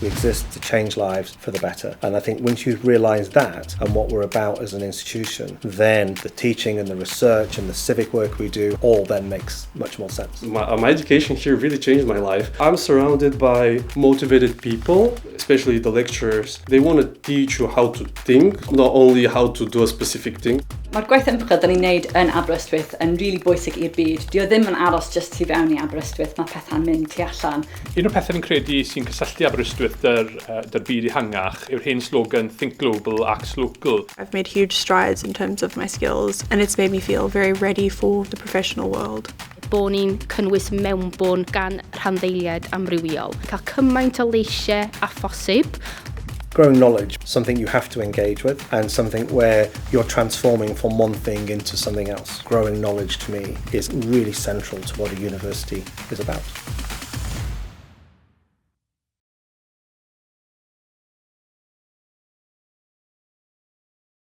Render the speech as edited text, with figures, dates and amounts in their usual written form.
We exist to change lives for the better. And I think once you realise that and what we're about as an institution, then the teaching and the research and the civic work we do all then makes much more sense. My education here really changed my life. I'm surrounded by motivated people, especially the lecturers. They want to teach you how to think, not only how to do a specific thing. Mae'r gwaith ymchwil da ni'n neud yn Aberystwyth yn really bwysig i'r byd. Dio ddim yn aros just tu fewn I Aberystwyth, mae pethau'n mynd tu allan. Un o'r pethau ni'n credu sy'n cysylltu Aberystwyth dy'r byd ehangach yw'r hen slogan Think Global, Act Local. I've made huge strides in terms of my skills and it's made me feel very ready for the professional world. Bo ni'n cynnwys mewnbwn gan rhanddeiliad amrywiol. Cael cymaint o leisiau a phosib. Growing knowledge, something you have to engage with and something where you're transforming from one thing into something else. Growing knowledge to me is really central to what a university is about.